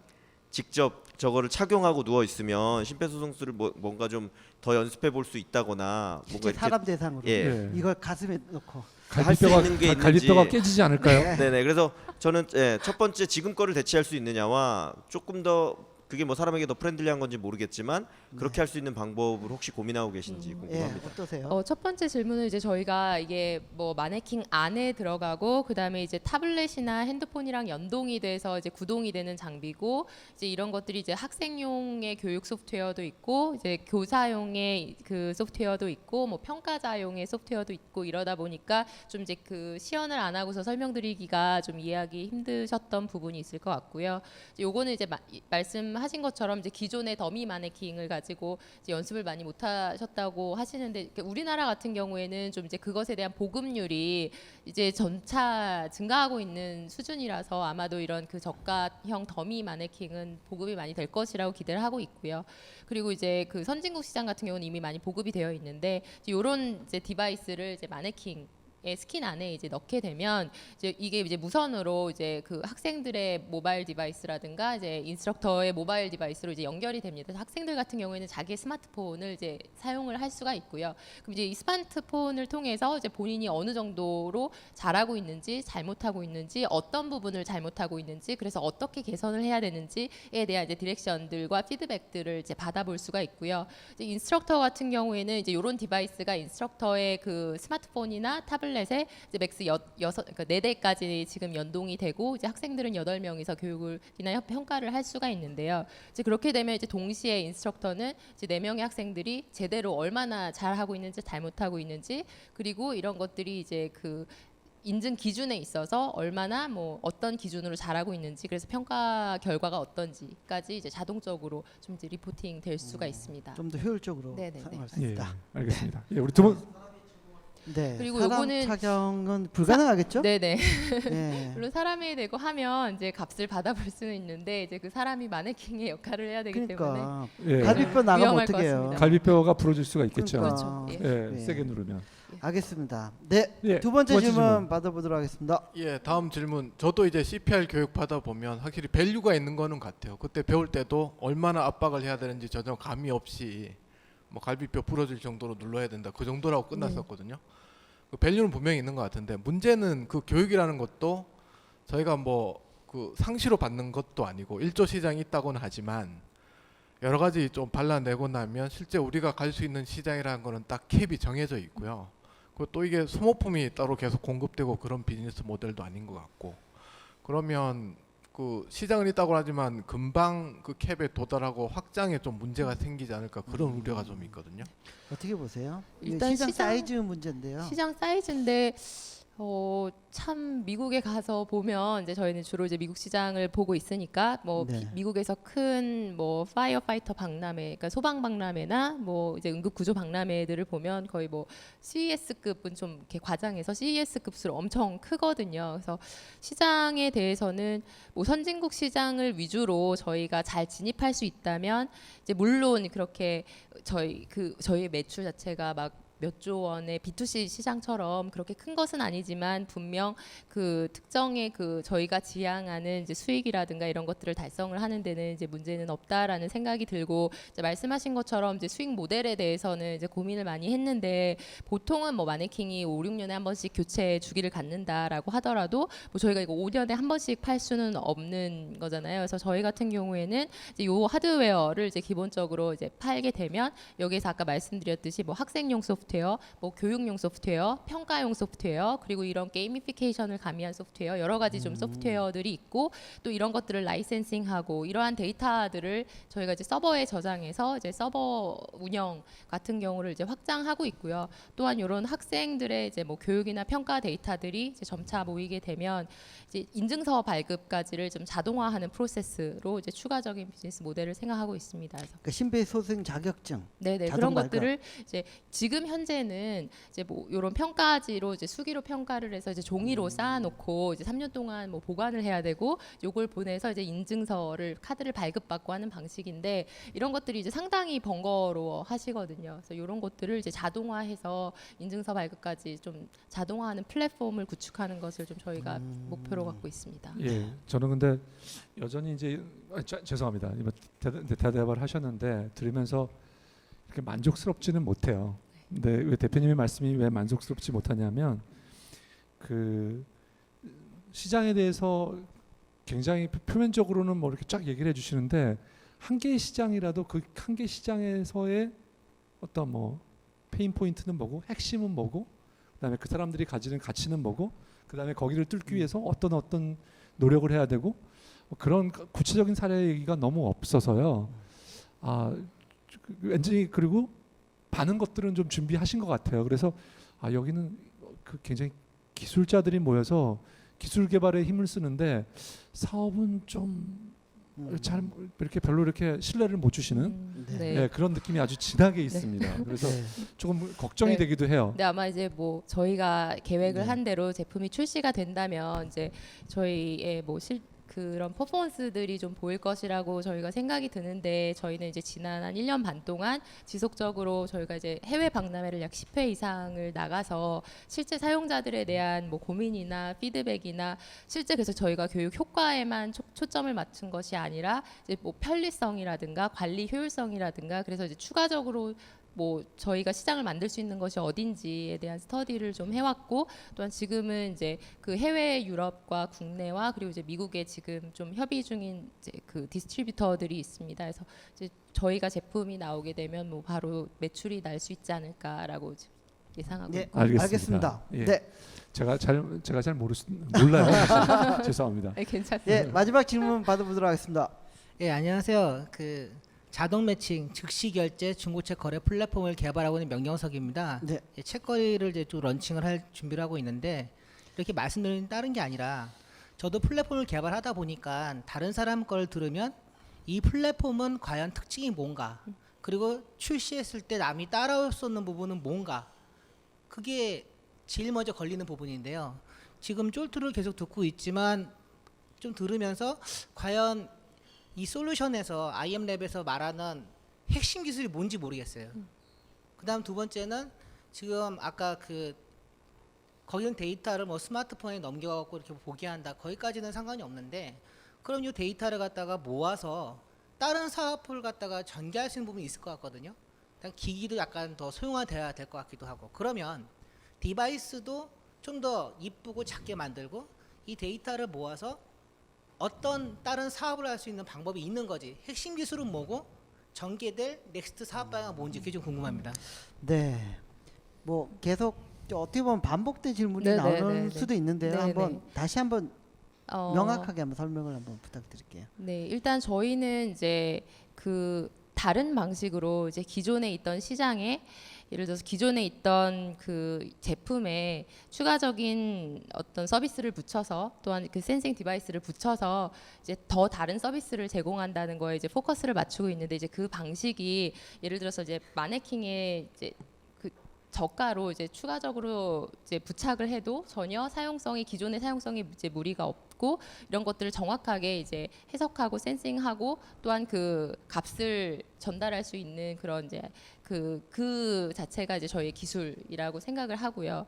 직접 저거를 착용하고 누워 있으면 심폐소생술을 뭔가 좀 더 연습해 볼 수 있다거나 뭔가 실제 이렇게 사람 대상으로 예. 네. 이걸 가슴에 넣고 할수 있는 게 갈비뼈가 있는지. 깨지지 않을까요? 네네. 그래서 저는 첫 번째 지금 거를 대체할 수 있느냐와 조금 더 그게 뭐 사람에게 더 프렌들리한 건지 모르겠지만 그렇게 할 수 있는 방법을 혹시 고민하고 계신지 궁금합니다. 어떠세요? 첫 번째 질문은 이제 저희가 이게 뭐 마네킹 안에 들어가고 그다음에 이제 타블렛이나 핸드폰이랑 연동이 돼서 이제 구동이 되는 장비고 이제 이런 것들이 이제 학생용의 교육 소프트웨어도 있고 이제 교사용의 그 소프트웨어도 있고 뭐 평가자용의 소프트웨어도 있고 이러다 보니까 좀 이제 그 시연을 안 하고서 설명드리기가 좀 이해하기 힘드셨던 부분이 있을 것 같고요. 요거는 이제 말씀하신 말씀하신 것처럼 이제 기존의 더미 마네킹을 가지고 이제 연습을 많이 못하셨다고 하시는데 우리나라 같은 경우에는 좀 이제 그것에 대한 보급률이 이제 점차 증가하고 있는 수준이라서 아마도 이런 그 저가형 더미 마네킹은 보급이 많이 될 것이라고 기대를 하고 있고요. 그리고 이제 그 선진국 시장 같은 경우는 이미 많이 보급이 되어 있는데 이런 이제 디바이스를 이제 마네킹 스킨 안에 이제 넣게 되면 이제 이게 이제 무선으로 이제 그 학생들의 모바일 디바이스라든가 이제 인스트럭터의 모바일 디바이스로 이제 연결이 됩니다. 그래서 학생들 같은 경우에는 자기의 스마트폰을 이제 사용을 할 수가 있고요. 그럼 이제 이 스마트폰을 통해서 이제 본인이 어느 정도로 잘하고 있는지 잘못하고 있는지 어떤 부분을 잘못하고 있는지 그래서 어떻게 개선을 해야 되는지에 대한 이제 디렉션들과 피드백들을 이제 받아볼 수가 있고요. 이제 인스트럭터 같은 경우에는 이제 이런 디바이스가 인스트럭터의 그 스마트폰이나 타블렛에 이제 맥스 그러니까 4대까지 지금 연동이 되고 이제 학생들은 8명이서 교육이나 평가를 할 수가 있는데요. 이제 그렇게 되면 이제 동시에 인스트럭터는 이제 4명의 학생들이 제대로 얼마나 잘하고 있는지 잘못하고 있는지 그리고 이런 것들이 이제 그 인증 기준에 있어서 얼마나 뭐 어떤 기준으로 잘하고 있는지 그래서 평가 결과가 어떤지까지 이제 자동적으로 좀 이제 리포팅 될 수가 있습니다. 좀 더 효율적으로 네네네. 사용할 수 예, 있다. 알겠습니다. 예, 우리 두 분 네. 그리고 사람 요거는 착용은 불가능하겠죠? 네네. 네. 물론 사람이 되고 하면 이제 값을 받아볼 수는 있는데 이제 그 사람이 마네킹의 역할을 해야 되기 때문에 그러니까 예, 갈비뼈 나가면 위험할 것 어떻게 해요? 같습니다. 갈비뼈가 부러질 수가 있겠죠. 그러니까. 그렇죠. 예, 예. 세게 누르면. 알겠습니다. 네. 예, 두 번째 두 번째 질문 질문. 받아보도록 하겠습니다. 예, 다음 질문. 저도 이제 CPR 교육 받아 보면 확실히 밸류가 있는 거는 같아요. 그때 배울 때도 얼마나 압박을 해야 되는지 전혀 감이 없이 뭐 갈비뼈 부러질 정도로 눌러야 된다. 그 정도라고 끝났었거든요. 그 밸류는 분명히 있는 것 같은데 문제는 그 교육이라는 것도 저희가 뭐 그 상시로 받는 것도 아니고 1조 시장이 있다고는 하지만 여러 가지 좀 발라내고 나면 실제 우리가 갈 수 있는 시장이라는 거는 딱 캡이 정해져 있고요. 그리고 또 이게 소모품이 따로 계속 공급되고 그런 비즈니스 모델도 아닌 것 같고 그러면 그 시장은 있다고 하지만 금방 그 캡에 도달하고 확장에 좀 문제가 생기지 않을까 그런 우려가 좀 있거든요. 어떻게 보세요? 이게 일단 시장 시장- 사이즈 문제인데요. 시장 사이즈인데 참 미국에 가서 보면 이제 저희는 주로 이제 미국 시장을 보고 있으니까 뭐 네. 미국에서 큰 뭐 파이어파이터 박람회, 그러니까 소방 박람회나 뭐 이제 응급 구조 박람회들을 보면 거의 뭐 CES급은 좀 이렇게 과장해서 CES급수로 엄청 크거든요. 그래서 시장에 대해서는 뭐 선진국 시장을 위주로 저희가 잘 진입할 수 있다면 이제 물론 그렇게 저희의 매출 자체가 막 몇 조 원의 B2C 시장처럼 그렇게 큰 것은 아니지만 분명 그 특정의 그 저희가 지향하는 이제 수익이라든가 이런 것들을 달성을 하는 데는 이제 문제는 없다라는 생각이 들고 이제 말씀하신 것처럼 이제 수익 모델에 대해서는 이제 고민을 많이 했는데 보통은 뭐 마네킹이 5, 6년에 한 번씩 교체 주기를 갖는다라고 하더라도 뭐 저희가 이거 5년에 한 번씩 팔 수는 없는 거잖아요. 그래서 저희 같은 경우에는 이제 요 하드웨어를 이제 기본적으로 이제 팔게 되면 여기에서 아까 말씀드렸듯이 뭐 학생용 소프트웨어, 뭐 교육용 소프트웨어, 평가용 소프트웨어, 그리고 이런 게이미피케이션을 가미한 소프트웨어 여러 가지 좀 소프트웨어들이 있고 또 이런 것들을 라이센싱하고 이러한 데이터들을 저희가 이제 서버에 저장해서 이제 서버 운영 같은 경우를 이제 확장하고 있고요. 또한 이런 학생들의 이제 뭐 교육이나 평가 데이터들이 이제 점차 모이게 되면 이제 인증서 발급까지를 좀 자동화하는 프로세스로 이제 추가적인 비즈니스 모델을 생각하고 있습니다. 그래서 그러니까 심폐소생 자격증. 네네 자동 그런 발급. 것들을 이제 지금 현재는 이제 뭐 이런 평가지로 이제 수기로 평가를 해서 이제 종이로 쌓아놓고 이제 3년 동안 뭐 보관을 해야 되고 요걸 보내서 이제 인증서를 카드를 발급받고 하는 방식인데 이런 것들이 이제 상당히 번거로워 하시거든요. 그래서 이런 것들을 이제 자동화해서 인증서 발급까지 좀 자동화하는 플랫폼을 구축하는 것을 좀 저희가 목표로 갖고 있습니다. 예, 저는 근데 여전히 이제 죄송합니다. 이번 대답을 하셨는데 들으면서 이렇게 만족스럽지는 못해요. 근데 왜 대표님의 말씀이 왜 만족스럽지 못하냐면 그 시장에 대해서 굉장히 표면적으로는 뭐 이렇게 쫙 얘기를 해주시는데 한 개의 시장이라도 그 한 개 시장에서의 어떤 뭐 페인 포인트는 뭐고 핵심은 뭐고 그다음에 그 사람들이 가지는 가치는 뭐고 그다음에 거기를 뚫기 위해서 어떤 노력을 해야 되고 그런 구체적인 사례 얘기가 너무 없어서요. 왠지 그리고 많은 것들은 좀 준비하신 것 같아요. 그래서 여기는 그 굉장히 기술자들이 모여서 기술 개발에 힘을 쓰는데 사업은 좀 잘 이렇게 별로 이렇게 신뢰를 못 주시는 네. 예, 그런 느낌이 아주 진하게 있습니다. 그래서 네. 조금 걱정이 네. 되기도 해요. 근데 아마 이제 뭐 저희가 계획을 네. 한 대로 제품이 출시가 된다면 이제 저희의 뭐 그런 퍼포먼스들이 좀 보일 것이라고 저희가 생각이 드는데 저희는 이제 지난 한 1년 반 동안 지속적으로 저희가 이제 해외 박람회를 약 10회 이상을 나가서 실제 사용자들에 대한 뭐 고민이나 피드백이나 실제 그래서 저희가 교육 효과에만 초점을 맞춘 것이 아니라 이제 뭐 편리성이라든가 관리 효율성이라든가 그래서 이제 추가적으로 뭐 저희가 시장을 만들 수 있는 것이 어딘지에 대한 스터디를 좀 해왔고 또한 지금은 이제 그 해외 유럽과 국내와 그리고 이제 미국에 지금 좀 협의 중인 이제 그 디스트리뷰터들이 있습니다. 그래서 이제 저희가 제품이 나오게 되면 뭐 바로 매출이 날 수 있지 않을까라고 지금 예상하고 네, 있고. 알겠습니다. 예. 네, 제가 잘 몰라요. 사실. 죄송합니다. 네, 괜찮습니다. 예, 마지막 질문 받아보도록 하겠습니다. 예, 안녕하세요. 그 자동 매칭, 즉시 결제, 중고책 거래 플랫폼을 개발하고 있는 명경석입니다. 네, 예, 책거리를 이제 좀 런칭을 할 준비를 하고 있는데 이렇게 말씀드린 다른 게 아니라 저도 플랫폼을 개발하다 보니까 다른 사람 걸 들으면 이 플랫폼은 과연 특징이 뭔가, 그리고 출시했을 때 남이 따라올 수 없는 부분은 뭔가, 그게 제일 먼저 걸리는 부분인데요. 지금 쫄투를 계속 듣고 있지만 좀 들으면서 과연 이 솔루션에서 IM랩에서 말하는 핵심 기술이 뭔지 모르겠어요. 그다음 두 번째는 지금 아까 그 거기는 데이터를 뭐 스마트폰에 넘겨갖고 이렇게 보게 한다. 거기까지는 상관이 없는데 그럼 이 데이터를 갖다가 모아서 다른 사업을 갖다가 전개할 수 있는 부분이 있을 것 같거든요. 일단 기기도 약간 더 소형화돼야 될 것 같기도 하고. 그러면 디바이스도 좀 더 이쁘고 작게 만들고 이 데이터를 모아서 어떤 다른 사업을 할 수 있는 방법이 있는 거지. 핵심 기술은 뭐고 전개될 넥스트 사업 방향은 뭔지 그게 좀 궁금합니다. 네. 뭐 계속 어떻게 보면 반복된 질문이 네, 나오는 네, 네, 수도 있는데요. 네, 한번 다시 한번 어, 명확하게 한번 설명을 한번 부탁드릴게요. 네, 일단 저희는 이제 그 다른 방식으로 이제 기존에 있던 시장에 예를 들어서 기존에 있던 그 제품에 추가적인 어떤 서비스를 붙여서 또한 그 센싱 디바이스를 붙여서 이제 더 다른 서비스를 제공한다는 거에 이제 포커스를 맞추고 있는데 이제 그 방식이 예를 들어서 이제 마네킹에 이제 그 저가로 이제 추가적으로 이제 부착을 해도 전혀 사용성이 기존의 사용성이 이제 무리가 없고 이런 것들을 정확하게 이제 해석하고 센싱하고 또한 그 값을 전달할 수 있는 그런 이제 그 자체가 이제 저희의 기술이라고 생각을 하고요.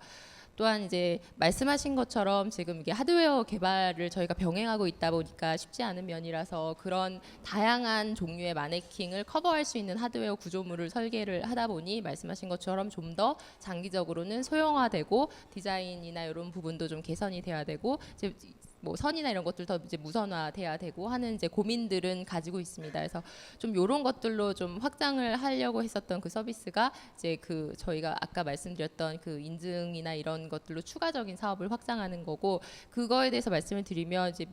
또한 이제 말씀하신 것처럼 지금 이게 하드웨어 개발을 저희가 병행하고 있다 보니까 쉽지 않은 면이라서 그런 다양한 종류의 마네킹을 커버할 수 있는 하드웨어 구조물을 설계를 하다 보니 말씀하신 것처럼 좀 더 장기적으로는 소형화되고 디자인이나 이런 부분도 좀 개선이 돼야 되고 이제 뭐 선이나 이런 것들 더 이제 무선화돼야 되고 하는 이제 고민들은 가지고 있습니다. 그래서 좀 이런 것들로 좀 확장을 하려고 했었던 그 서비스가 이제 그 저희가 아까 말씀드렸던 그 인증이나 이런 것들로 추가적인 사업을 확장하는 거고 그거에 대해서 말씀을 드리면 이제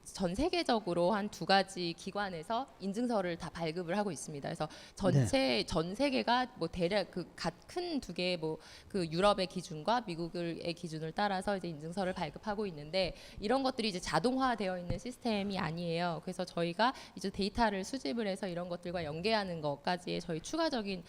전 세계적으로 한 2가지 기관에서 인증서를 다 발급을 하고 있습니다. 그래서 전 세계가 뭐 대략 그 큰 2개 뭐 그 유럽의 기준과 미국의 기준을 따라서 이제 인증서를 발급하고 있는데 이런 것들이 이제 자동화되어 있는 시스템이 아니에요. 그래서 저희가 이제 데이터를 수집을 해서 이런 것들과 연계하는 것까지의 저희 추가적인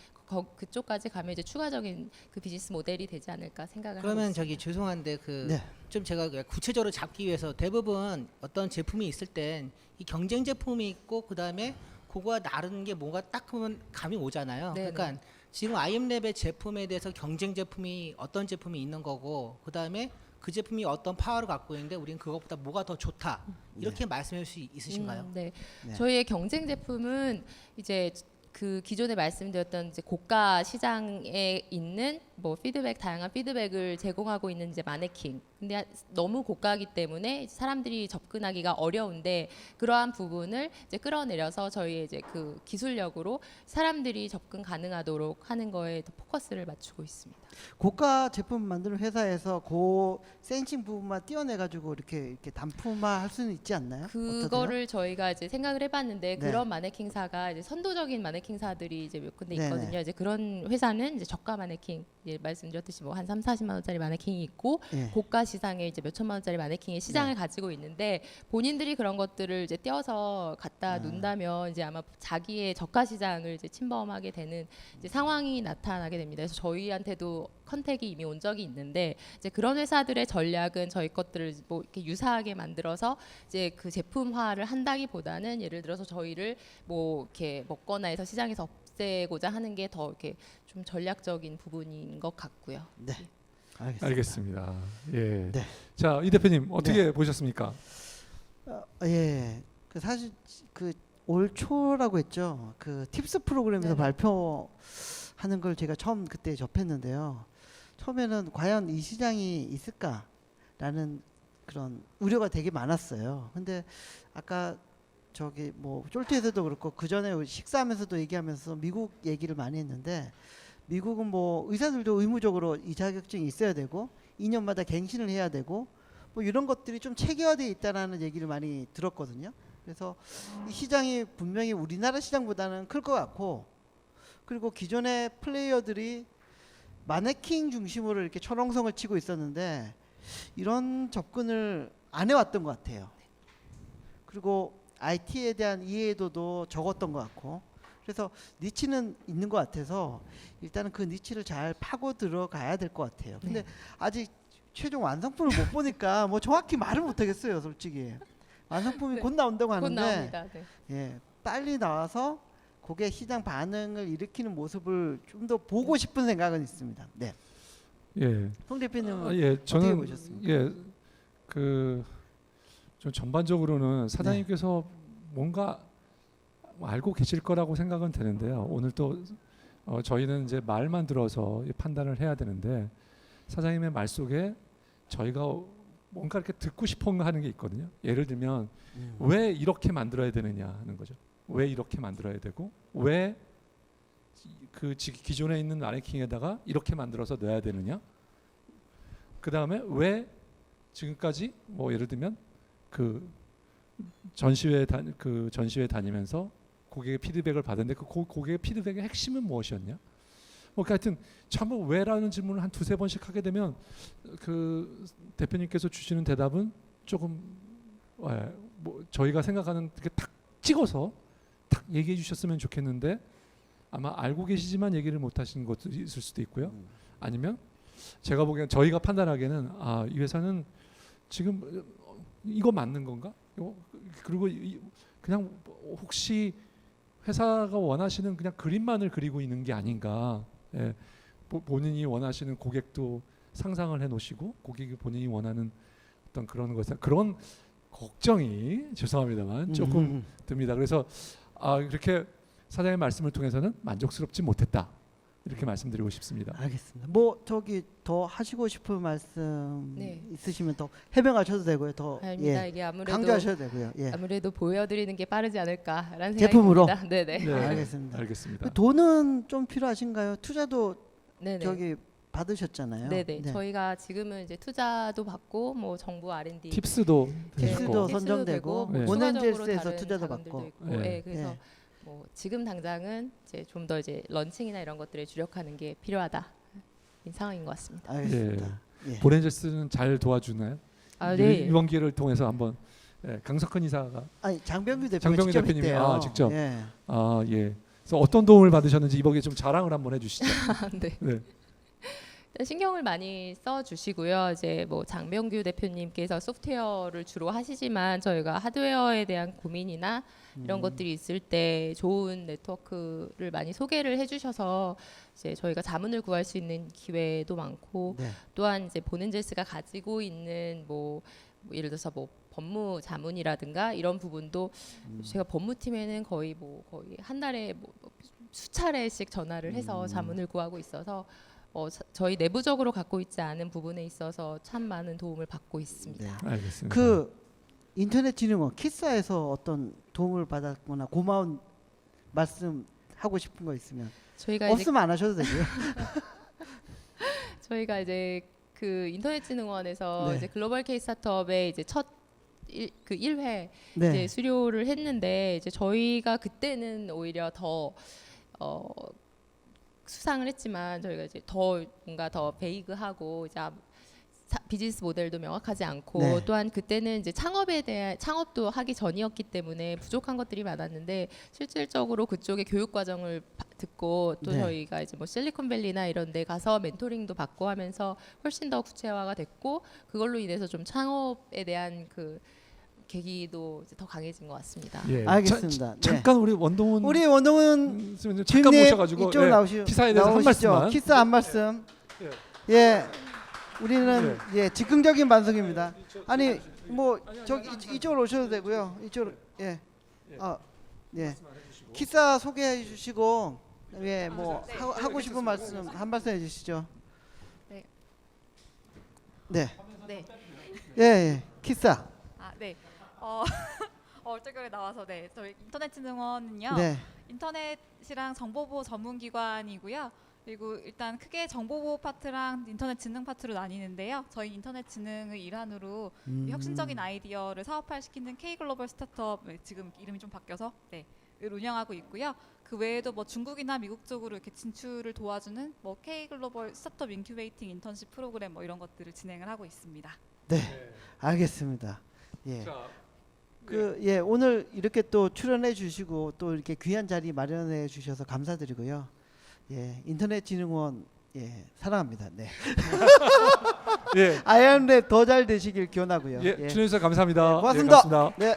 그쪽까지 가면 이제 추가적인 그 비즈니스 모델이 되지 않을까 생각을 하고 그러면 있습니다. 저기 죄송한데 그 네. 좀 제가 구체적으로 잡기 위해서 대부분 어떤 제품이 있을 땐 이 경쟁 제품이 있고 그다음에 그거와 다른 게 뭔가 딱 보면 감이 오잖아요. 네네. 그러니까 지금 IM랩의 제품에 대해서 경쟁 제품이 어떤 제품이 있는 거고 그다음에 그 제품이 어떤 파워를 갖고 있는데 우리는 그것보다 뭐가 더 좋다 이렇게 말씀할 수 있으신가요? 네. 네. 저희의 경쟁 제품은 이제 그 기존에 말씀드렸던 이제 고가 시장에 있는 뭐 다양한 피드백을 제공하고 있는 이제 마네킹. 근데 너무 고가이기 때문에 사람들이 접근하기가 어려운데 그러한 부분을 이제 끌어내려서 저희의 이제 그 기술력으로 사람들이 접근 가능하도록 하는 거에 더 포커스를 맞추고 있습니다. 고가 제품 만드는 회사에서 그 센싱 부분만 띄어내 가지고 이렇게 단품화 할 수는 있지 않나요? 그거를 저희가 이제 생각을 해봤는데 네. 그런 마네킹사가 이제 선도적인 마네킹사들이 이제 몇 군데 네네. 있거든요. 이제 그런 회사는 이제 저가 마네킹 예, 말씀드렸듯이 뭐 한 3, 40만 원짜리 마네킹이 있고 예. 고가 시장에 이제 몇 천만 원짜리 마네킹의 시장을 가지고 있는데 본인들이 그런 것들을 이제 떼어서 갖다 놓는다면 이제 아마 자기의 저가 시장을 이제 침범하게 되는 이제 상황이 나타나게 됩니다. 그래서 저희한테도 컨택이 이미 온 적이 있는데 이제 그런 회사들의 전략은 저희 것들을 뭐 이렇게 유사하게 만들어서 이제 그 제품화를 한다기보다는 예를 들어서 저희를 뭐 이렇게 먹거나 해서 시장에서 없애고자 하는 게 더 이렇게 좀 전략적인 부분인 것 같고요. 네. 알겠습니다. 알겠습니다. 예. 네. 자, 이 대표님 어떻게 보셨습니까? 예. 그 사실 그 올 초라고 했죠. 그 팁스 프로그램에서 네네. 발표하는 걸 제가 처음 그때 접했는데요. 처음에는 과연 이 시장이 있을까라는 그런 우려가 되게 많았어요. 근데 아까 저기 뭐 쫄트에서도 그렇고 그 전에 식사하면서도 얘기하면서 미국 얘기를 많이 했는데 미국은 뭐 의사들도 의무적으로 이 자격증이 있어야 되고 2년마다 갱신을 해야 되고 뭐 이런 것들이 좀 체계화되어 있다라는 얘기를 많이 들었거든요. 그래서 이 시장이 분명히 우리나라 시장보다는 클 것 같고 그리고 기존의 플레이어들이 마네킹 중심으로 이렇게 철옹성을 치고 있었는데 이런 접근을 안 해왔던 것 같아요. 그리고 IT에 대한 이해도도 적었던 것 같고 그래서 니치는 있는 것 같아서 일단은 그 니치를 잘 파고 들어가야 될 것 같아요. 근데 네. 아직 최종 완성품을 못 보니까 뭐 정확히 말을 못 하겠어요, 솔직히. 완성품이 네. 곧 나온다고 곧 하는데 나옵니다. 네. 예, 빨리 나와서 그게 시장 반응을 일으키는 모습을 좀 더 보고 싶은 생각은 있습니다. 네, 예. 송 대표님은 예, 어떻게 저는 보셨습니까? 예, 좀 전반적으로는 사장님께서 뭔가 알고 계실 거라고 생각은 되는데요. 오늘 또 저희는 이제 말만 들어서 판단을 해야 되는데 사장님의 말 속에 저희가 뭔가 이렇게 듣고 싶어 하는 게 있거든요. 예를 들면 왜 이렇게 만들어야 되느냐 하는 거죠. 왜 이렇게 만들어야 되고 왜 그 기존에 있는 마네킹에다가 이렇게 만들어서 넣어야 되느냐. 그 다음에 왜 지금까지 뭐 예를 들면 그 전시회 다니면서 고객의 피드백을 받았는데 그 고객의 피드백의 핵심은 무엇이었냐? 뭐 하여튼 전부 왜라는 질문을 한 두세 번씩 하게 되면 그 대표님께서 주시는 대답은 조금 뭐 저희가 생각하는 이렇게 탁 찍어서 탁 얘기해 주셨으면 좋겠는데 아마 알고 계시지만 얘기를 못 하시는 것도 있을 수도 있고요. 아니면 제가 보기엔 저희가 판단하기에는 이 회사는 지금 이거 맞는 건가? 그리고 그냥 혹시 회사가 원하시는 그냥 그림만을 그리고 있는 게 아닌가? 예, 본인이 원하시는 고객도 상상을 해놓으시고 고객이 본인이 원하는 어떤 그런 걱정이 죄송합니다만 조금 듭니다. 그래서 그렇게 사장의 말씀을 통해서는 만족스럽지 못했다 이렇게 말씀드리고 싶습니다. 알겠습니다. 뭐 저기 더 하시고 싶은 말씀 네. 있으시면 더 해명하셔도 되고요. 더 아닙니다. 예, 이게 강조하셔도 되고요. 예. 아무래도 보여드리는 게 빠르지 않을까라는 생각이 제품으로? 듭니다. 네네. 네, 알겠습니다. 알겠습니다. 돈은 좀 필요하신가요? 투자도 네네. 저기 받으셨잖아요. 네네. 네. 저희가 지금은 이제 투자도 받고 뭐 정부 R&D 팁스도 네, 팁스도 되고 선정되고 네. 원현젤스에서 다른 투자도 자금들도 받고. 있고, 네. 예, 그래서 네. 뭐 지금 당장은 이제 좀 더 이제 런칭이나 이런 것들에 주력하는 게 필요하다 이 상황인 것 같습니다. 알겠습니다. 예. 보렌젤스는 잘 도와주나요? 아, 네. 이번 기회를 통해서 한번 강석헌 이사가 아니 장병규 대표 장병규 직접 대표님이, 있대요. 직접. 예. 예. 그래서 어떤 도움을 받으셨는지 이번에 좀 자랑을 한번 해주시죠. 네. 네. 신경을 많이 써 주시고요. 이제 뭐 장병규 대표님께서 소프트웨어를 주로 하시지만 저희가 하드웨어에 대한 고민이나 이런 것들이 있을 때 좋은 네트워크를 많이 소개를 해주셔서 이제 저희가 자문을 구할 수 있는 기회도 많고 네. 또한 이제 보넨젤스가 가지고 있는 뭐 예를 들어서 뭐 법무 자문이라든가 이런 부분도 제가 법무팀에는 거의 한 달에 뭐 수차례씩 전화를 해서 자문을 구하고 있어서 저희 내부적으로 갖고 있지 않은 부분에 있어서 참 많은 도움을 받고 있습니다. 네. 알겠습니다. 그 인터넷진흥원 키사에서 어떤 도움을 받았거나 고마운 말씀 하고 싶은 거 있으면 저희가 없으면 안 하셔도 되고요. 저희가 이제 그 인터넷진흥원에서 네. 이제 글로벌 K 스타트업의 이제 첫 1회 네. 이제 수료를 했는데 이제 저희가 그때는 오히려 더 수상을 했지만 저희가 이제 더 뭔가 더 베이그하고 이제 비즈니스 모델도 명확하지 않고 네. 또한 그때는 이제 창업에 대한 창업도 하기 전이었기 때문에 부족한 것들이 많았는데 실질적으로 그쪽에 교육 과정을 듣고 또 네. 저희가 이제 뭐 실리콘밸리나 이런 데 가서 멘토링도 받고 하면서 훨씬 더 구체화가 됐고 그걸로 인해서 좀 창업에 대한 그 계기도 이제 더 강해진 것 같습니다. 예. 알겠습니다. 네. 잠깐 우리 원동훈 우리 원동훈 잠깐 주임님 모셔가지고 이쪽으로 예, 나오시죠. 키사에 대해서 한 나오시죠. 말씀만. 키사 한 말씀. 예. 우리는 예 즉흥적인 반성입니다. 아니 뭐 저기 이쪽으로 오셔도 되고요. 이쪽으로 예. 예. 키사 소개해 주시고 예 뭐 하고 싶은 말씀 한 말씀 해주시죠. 네. 네. 네. 예, 예. 키사. 네. 얼떨결에 나와서 네. 저희 인터넷진흥원은요. 네. 인터넷이랑 정보보호 전문기관이고요. 그리고 일단 크게 정보보호 파트랑 인터넷 진흥 파트로 나뉘는데요. 저희 인터넷 진흥의 일환으로 혁신적인 아이디어를 사업화시키는 K글로벌 스타트업 지금 이름이 좀 바뀌어서 네. 을 운영하고 있고요. 그 외에도 뭐 중국이나 미국 쪽으로 이렇게 진출을 도와주는 뭐 K글로벌 스타트업 인큐베이팅 인턴십 프로그램 뭐 이런 것들을 진행을 하고 있습니다. 네. 알겠습니다. 예. 자, 예, 오늘 이렇게 또 출연해 주시고 또 이렇게 귀한 자리 마련해 주셔서 감사드리고요. 예, 인터넷진흥원 예, 사랑합니다. 네. 예. 아이언랩 더 잘 되시길 기원하고요. 예, 출연해 주셔서 감사합니다. 네, 고맙습니다. 예, 고맙습니다. 네.